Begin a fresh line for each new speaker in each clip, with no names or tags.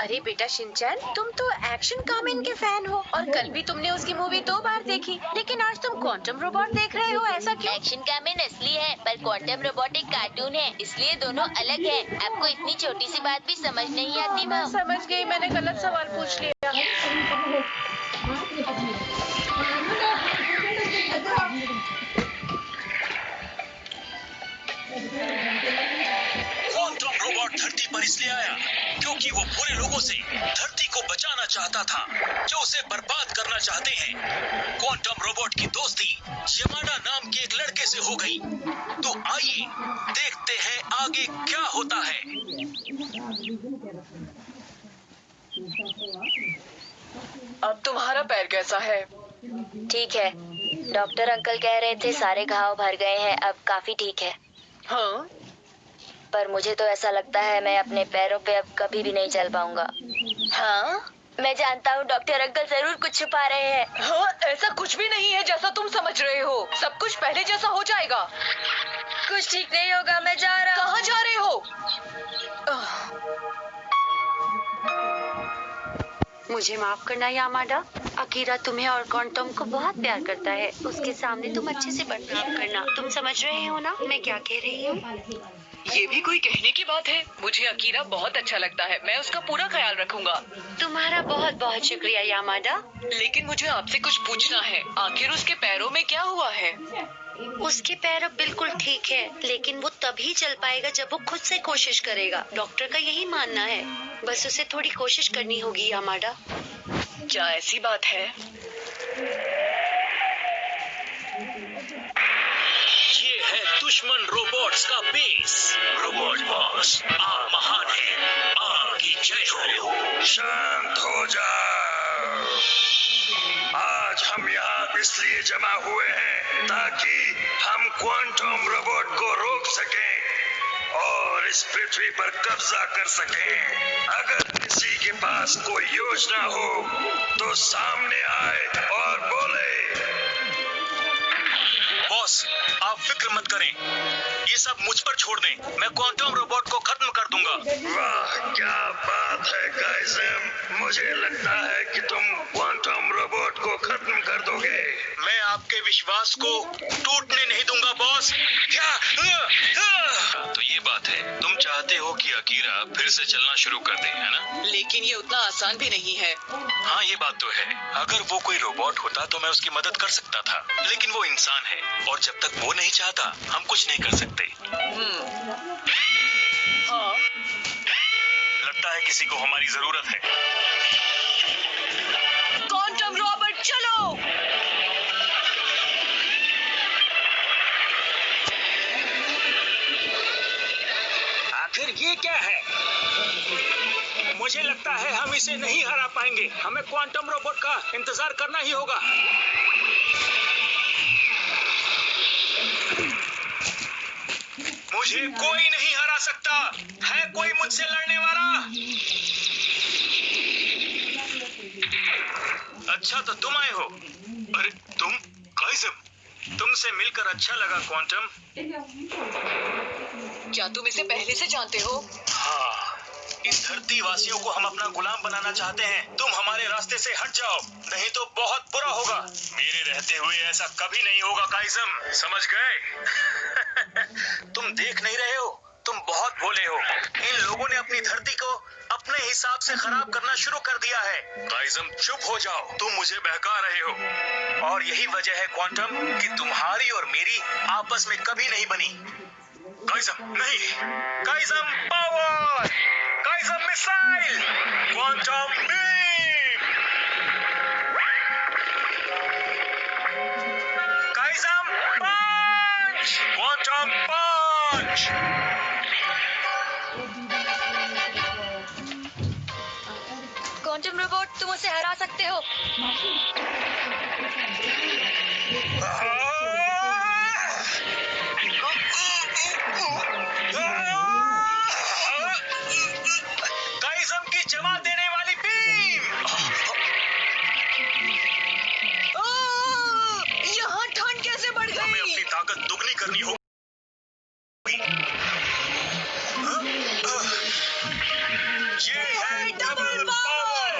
अरे बेटा शिनचैन, तुम तो एक्शन कामेन के फैन हो और कल भी तुमने उसकी मूवी 2 बार देखी, लेकिन आज तुम क्वांटम रोबोट देख रहे हो, ऐसा क्यों?
एक्शन कामेन असली है पर क्वांटम रोबोट एक कार्टून है, इसलिए दोनों अलग हैं। आपको इतनी छोटी सी बात भी समझ नहीं आती
मैं
मम।
समझ गई, मैंने गलत सवाल पूछ लिया।
क्वांटम रोबोट धरती पर इसलिए आया क्योंकि वो बुरे लोगों से धरती को बचाना चाहता था जो उसे बर्बाद करना चाहते हैं। क्वांटम रोबोट की दोस्ती यमाडा नाम के एक लड़के से हो गई। तो आइए देखते हैं आगे क्या होता है।
अब तुम्हारा पैर कैसा है?
ठीक है, डॉक्टर अंकल कह रहे थे सारे घाव भर गए हैं, अब काफी ठीक है।
हाँ?
पर मुझे तो ऐसा लगता है मैं अपने पैरों पे अब कभी भी नहीं चल पाऊंगा।
हाँ?
मैं जानता हूँ डॉक्टर अंकल जरूर कुछ छुपा रहे हैं।
हाँ, ऐसा कुछ भी नहीं है जैसा तुम समझ रहे हो। सब कुछ पहले जैसा हो जाएगा।
कुछ ठीक नहीं होगा, मैं जा रहा हूँ।
कहाँ जा रहे हो?
मुझे माफ करना यामाडा, अकीरा तुम्हें और क्वांटम को बहुत प्यार करता है। उसके सामने तुम अच्छे से बर्ताव करना। तुम समझ रहे हो ना मैं क्या कह रही हूँ?
ये भी कोई कहने की बात है? मुझे अकीरा बहुत अच्छा लगता है, मैं उसका पूरा ख्याल रखूंगा।
तुम्हारा बहुत बहुत शुक्रिया यामाडा।
लेकिन मुझे आपसे कुछ पूछना है, आखिर उसके पैरों में क्या हुआ है?
उसके पैर अब बिल्कुल ठीक है, लेकिन वो तभी चल पाएगा जब वो खुद से कोशिश करेगा। डॉक्टर का यही मानना है, बस उसे थोड़ी कोशिश करनी होगी यामाडा।
क्या ऐसी बात है?
ये है दुश्मन रोबोट्स का बेस। रोबोट बॉस महान है, आपकी जय हो। शांत हो जाओ। आज हम यहाँ इसलिए जमा हुए हैं ताकि हम क्वांटम रोबोट को रोक सकें और इस पृथ्वी पर कब्जा कर सकें। अगर किसी के पास कोई योजना हो तो सामने आए और बोले। बॉस, आप फिक्र मत करें, ये सब मुझ पर छोड़ दें, मैं क्वांटम रोबोट को खत्म कर दूंगा। वाह क्या बात है काइज़म, मुझे लगता है कि तुम क्वांटम रोबोट को खत्म कर दोगे। मैं आपके विश्वास को टूटने नहीं दूंगा बॉस। क्या? तो ये बात है, तुम चाहते हो कि अकीरा फिर से चलना शुरू कर दे, है ना?
लेकिन ये उतना आसान भी नहीं है।
हाँ ये बात तो है, अगर वो कोई रोबोट होता तो मैं उसकी मदद कर सकता था, लेकिन वो इंसान है और जब तक वो नहीं चाहता हम कुछ नहीं कर सकते।
हाँ?
लगता है किसी को हमारी जरूरत है।
क्वांटम रोबोट चलो!
आखिर ये क्या है? मुझे लगता है हम इसे नहीं हरा पाएंगे, हमें क्वांटम रोबोट का इंतजार करना ही होगा। मुझे कोई नहीं हरा सकता, है कोई मुझसे लड़ने वाला? अच्छा तो तुम आए हो। अरे तुम काइज़म, तुमसे मिलकर अच्छा लगा क्वांटम।
क्या तुम इसे पहले से जानते हो?
हाँ, इस धरती वासियों को हम अपना गुलाम बनाना चाहते हैं। तुम हमारे रास्ते से हट जाओ, नहीं तो बहुत बुरा होगा। मेरे रहते हुए ऐसा कभी नहीं होगा काइज़म, समझ गए? तुम देख नहीं रहे हो, तुम बहुत भोले हो। इन लोगों ने अपनी धरती को अपने हिसाब से खराब करना शुरू कर दिया है। काइज़म चुप हो जाओ, तुम मुझे बहका रहे हो। और यही वजह है क्वांटम कि तुम्हारी और मेरी आपस में कभी नहीं बनी। काइज़म नहीं, काइज़म पावर, काइज़म मिसाइल, क्वांटम बीम, काइज़म पंच, क्वांटम पंच।
क्वांटम रोबोट, तुम उसे हरा सकते हो।
काइज़म की जमा देने वाली बीम।
यहाँ ठंड कैसे बढ़
हमें
गई?
अपनी ताकत दुगनी करनी होगी। ये है डबल पावर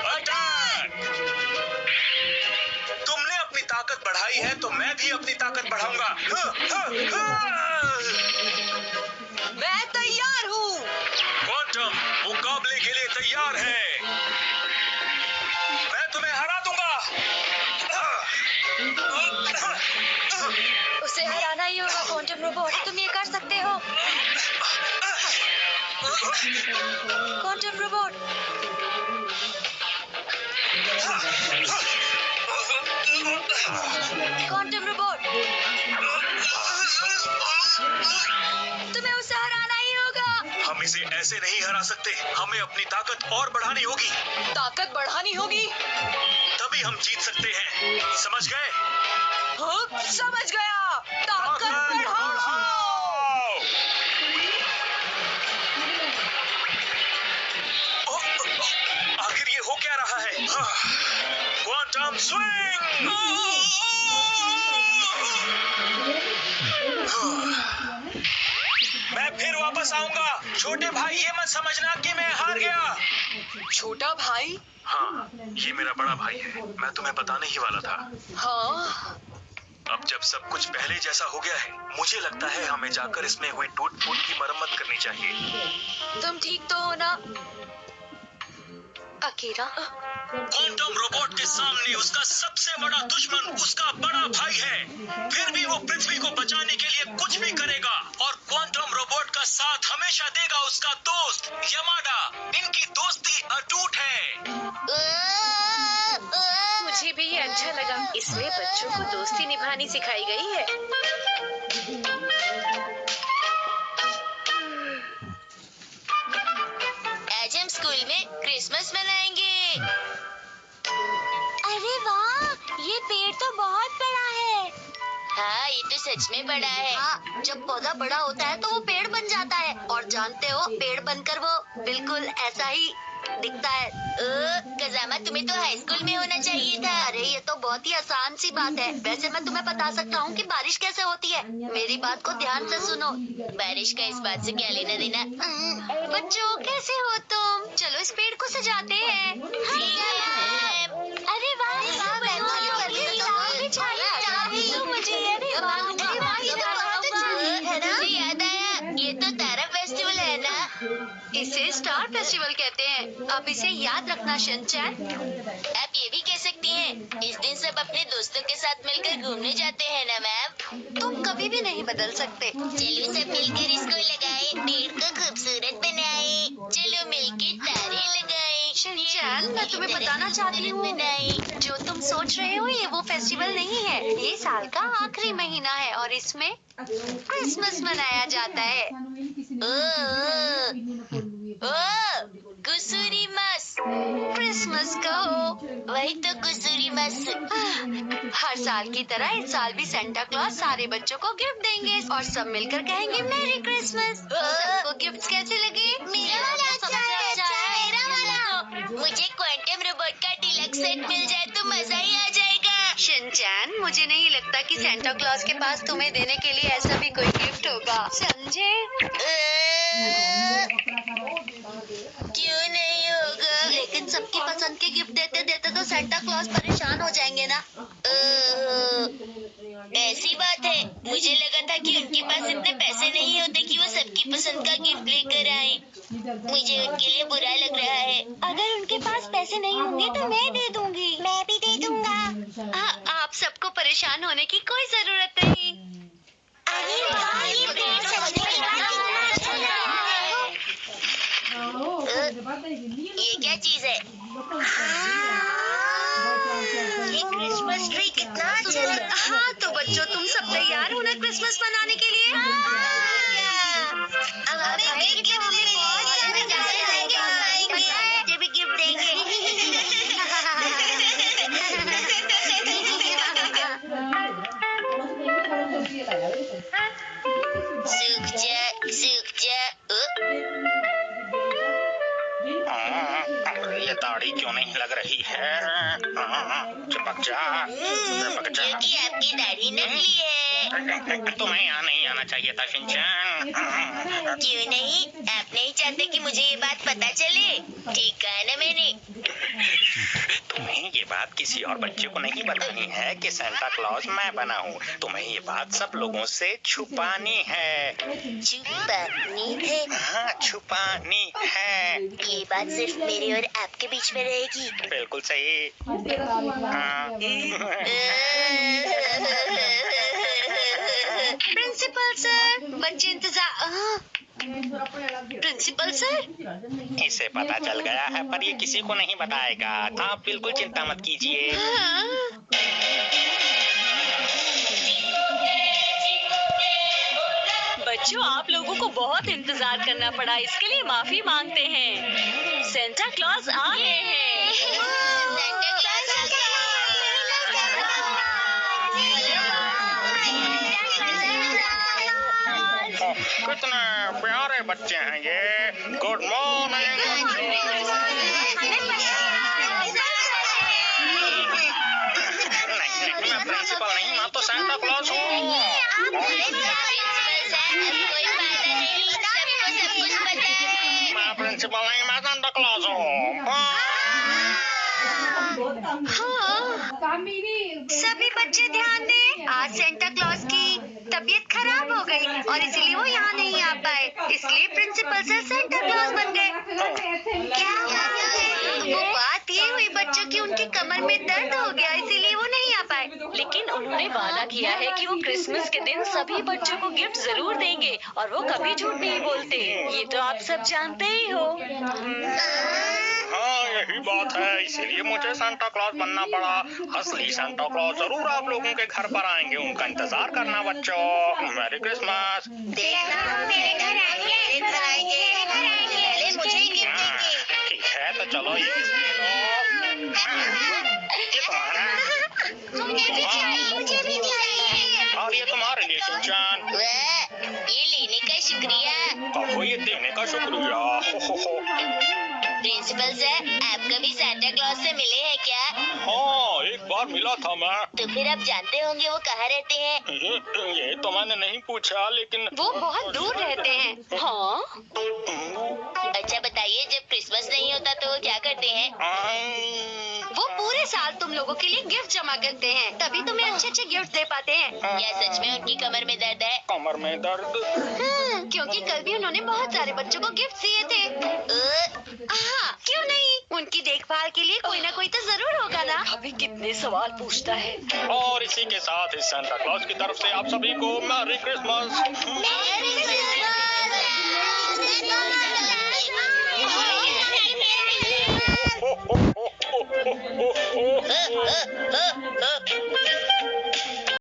अटैक। तुमने अपनी ताकत बढ़ाई है तो मैं भी अपनी ताकत बढ़ाऊंगा।
मैं तैयार हूँ।
क्वांटम मुकाबले के लिए तैयार है। मैं तुम्हें हरा दूंगा।
उसे हराना ही होगा क्वांटम रोबोट, तुम ये कर सकते हो। क्वांटम रोबोट, क्वांटम रोबोट, तुम्हें उसे हराना ही होगा।
हम इसे ऐसे नहीं हरा सकते। हमें अपनी ताकत और बढ़ानी होगी।
ताकत बढ़ानी होगी।
तभी हम जीत सकते हैं। समझ गए?
हाँ, समझ गया। ताकत बढ़ाओ।
आखिर ये हो क्या रहा है? Quantum swing. मैं फिर वापस आऊंगा। छोटे भाई, ये मत समझना कि मैं हार गया।
छोटा भाई?
हाँ, ये मेरा बड़ा भाई है। मैं तुम्हें बताने ही वाला था।
हाँ,
अब जब सब कुछ पहले जैसा हो गया है, मुझे लगता है हमें जाकर इसमें हुई टूट-फूट की मरम्मत करनी चाहिए।
तुम ठीक तो हो ना? अकीरा,
क्वांटम रोबोट के सामने उसका सबसे बड़ा दुश्मन उसका बड़ा भाई है। फिर भी वो पृथ्वी को बचाने के लिए कुछ भी करेगा और क्वांटम रोबोट का साथ हमेशा देगा उसका दोस्त यमाडा। इनकी दोस्ती अटूट है।
मुझे भी ये अच्छा लगा। इसमें बच्चों को दोस्ती निभानी सिखाई गई है।
आज हम स्कूल में क्रिसमस मनाएंगे। अरे वाह, ये पेड़ तो बहुत बड़ा है। हाँ, ये तो सच में बड़ा है।
हाँ, जब पौधा बड़ा होता है तो वो पेड़ बन जाता है और जानते हो, पेड़ बनकर वो बिल्कुल ऐसा ही दिखता है।
कजामा, तुम्हें तो हाई स्कूल में होना चाहिए था।
अरे ये तो बहुत ही आसान सी बात है। वैसे मैं तुम्हें बता सकता हूँ कि बारिश कैसे होती है। मेरी बात को ध्यान से सुनो।
बारिश का इस बात से क्या लेना देना?
बच्चों, कैसे हो तुम? चलो इस पेड़ को सजाते हैं।
ठीक है।
अरे वाह,
मुझे याद आया, ये तो तारा फेस्टिवल है ना?
इसे स्टार फेस्टिवल कहते हैं। अब इसे याद रखना शिनचैन।
आप ये भी कह सकती हैं, इस दिन सब अपने दोस्तों के साथ मिलकर घूमने जाते हैं ना मैम?
तुम कभी भी नहीं बदल सकते।
चलो सब मिलकर इसको लगाए, पेड़ को खूबसूरत बनाए। चलो मिलकर तारे लगाए।
शिनचैन, मैं तुम्हें बताना चाहती हूँ, जो तुम सोच रहे हो ये वो फेस्टिवल नहीं है। ये साल का आखिरी महीना है और इसमें क्रिसमस मनाया जाता है।
कुसुरीमस।
क्रिसमस कहो।
वही तो कुसुरीमस।
हर साल की तरह इस साल भी सेंटा क्लॉज सारे बच्चों को गिफ्ट देंगे और सब मिलकर कहेंगे मैरी क्रिसमस। सबको गिफ्ट कैसे लगे?
मेरा वाला अच्छा है, मेरा वाला। मुझे क्वांटम रोबोट का डिलक्स सेट मिल जाए तो मजा ही आ जाएगा।
शिनचैन, मुझे नहीं लगता कि सेंटा क्लॉज के पास तुम्हें देने के लिए ऐसा भी कोई गिफ्ट होगा, समझे?
क्यों नहीं होगा?
लेकिन सबकी पसंद के गिफ्ट देते देते तो सेंटा क्लॉज परेशान हो जाएंगे ना।
ऐसी बात है, मुझे लगा था कि उनके पास इतने पैसे नहीं होते कि वो सबकी पसंद का गिफ्ट लेकर आए। मुझे उनके लिए बुरा लग रहा है।
अगर उनके पास पैसे नहीं होंगे तो मैं दे दूंगी।
मैं भी दे दूंगा।
आप सबको परेशान होने की कोई जरूरत नहीं।
अरे वाह, ये पेड़ सजने के बाद कितना अच्छा लग रहा है। ये क्या चीज है? ये क्रिसमस ट्री कितना अच्छा है।
हाँ, तो बच्चों, तुम सब तैयार हो ना क्रिसमस मनाने के लिए?
अब हमें गिफ्ट देंगे। मुझे भी गिफ्ट देंगे।
लग रही है। चिपक जा, चिपक जा।
क्योंकि आपकी दाढ़ी नकली है।
तुम्हें यहाँ नहीं आना चाहिए था शिनचैन।
क्यों नहीं? आप नहीं चाहते कि मुझे ये बात पता चले? ठीक कहा ना मैंने।
तुम्हें ये बात किसी और बच्चे को नहीं बतानी है कि सांता क्लॉज मैं बना हूँ। तुम्हें ये बात सब लोगों से छुपानी है।
छुपानी है?
हाँ, छुपानी है।
ये बात सिर्फ मेरे और आपके बीच में रहेगी।
बिल्कुल सही। हाँ।
प्रिंसिपल सर, बच्चे इंतजार। प्रिंसिपल सर,
इसे पता चल गया है पर ये किसी को नहीं बताएगा। आप बिल्कुल चिंता मत कीजिए।
बच्चों, आप लोगों को बहुत इंतजार करना पड़ा, इसके लिए माफी मांगते हैं। सेंटा क्लॉज आ गए हैं।
सांता क्लॉज आ गया।
कितने प्यारे बच्चे हैं ये। Good morning. नहीं, मैं प्रिंसिपल नहीं, मैं तो सांता क्लॉज हूँ। मैं प्रिंसिपल नहीं, मैं सांता क्लॉज हूँ।
सभी बच्चे ध्यान दें। आज सेंटा क्लॉज की तबीयत खराब हो गई और इसीलिए वो यहाँ नहीं आ पाए। इसलिए प्रिंसिपल सर सेंटा क्लॉज बन गए। क्या वो बात ये हुई बच्चों की उनकी कमर में दर्द हो गया, इसीलिए वो नहीं आ पाए।
लेकिन उन्होंने वादा किया है कि वो क्रिसमस के दिन सभी बच्चों को गिफ्ट जरूर देंगे और वो कभी झूठ नहीं बोलते। ये तो आप सब जानते ही हो।
हाँ, यही बात है, इसीलिए मुझे सांता क्लॉज बनना पड़ा। असली सांता क्लॉज जरूर आप लोगों के घर पर आएंगे। उनका इंतजार करना बच्चों। Merry Christmas.
देखना, हम तेरे घर आएंगे। पहले मुझे ही गिफ्ट देंगे।
ठीक है, तो चलो ये ले लो। ये तुम्हारा।
मुझे भी चाहिए।
और ये तुम्हारे लिए शिनचैन।
वाह, ये लेने का शुक्रिया।
और वो ये देने का शुक्रिया।
प्रिंसिपल सर, आप कभी सांता क्लॉज से मिले हैं क्या?
हाँ, एक बार मिला था मैं।
तो फिर आप जानते होंगे वो कहाँ रहते हैं?
ये तो मैंने नहीं पूछा, लेकिन
वो बहुत दूर रहते हैं।
हाँ,
अच्छा बताइए, जब क्रिसमस नहीं होता तो वो क्या करते हैं?
वो पूरे साल तुम लोगों के लिए गिफ्ट जमा करते हैं, तभी तुम्हें अच्छे अच्छे गिफ्ट दे पाते हैं।
क्या सच में उनकी कमर में दर्द है?
कमर में दर्द।
क्योंकि कल भी उन्होंने बहुत सारे बच्चों को गिफ्ट दिए थे। हाँ, क्यों नहीं? उनकी देखभाल के लिए कोई ना कोई तो जरूर होगा ना।
अभी कितने सवाल पूछता है।
और इसी के साथ इस सांता क्लॉज की तरफ से आप सभी को मैरी क्रिसमस।
Merry Christmas!